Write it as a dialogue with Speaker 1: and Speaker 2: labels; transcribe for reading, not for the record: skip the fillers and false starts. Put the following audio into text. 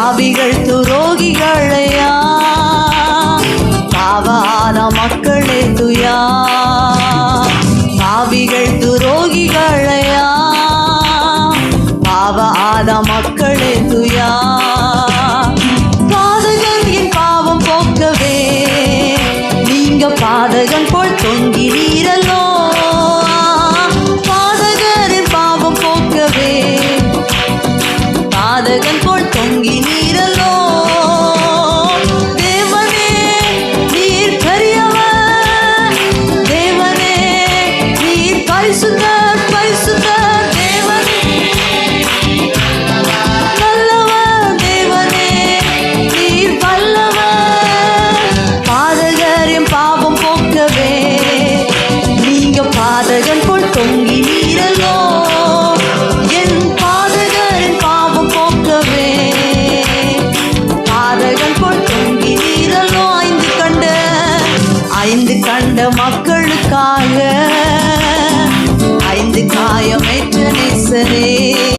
Speaker 1: பாவிகள் துரோகிகளையா பாவான மக்களே துயா பாவிகள் துரோகிகளையா பாவான மக்களே துயா பாதகன் என் பாவம் போக்கவே நீங்க பாதகன் போல் தொங்கினீரல்லோ பாதகரின் பாவம் போக்கவே பாதகன் போல் தொங்கினீரல்லோ தேவனே நீர் பெரியவர் தேவனே நீர் பரிசுத்தர் பரிசுத்தர் தேவனே நல்லவர் தேவனே நீர் வல்லவர் பாதகரின் பாவம் போக்கவே நீங்க பாதகன் போல் தொங்கினீரல்லோ என் பாதகரின் பாவம் போக்கவே பாதகன் போல் தொங்கினீரல்லோ ஐந்து கண்ட மக்களுக்காக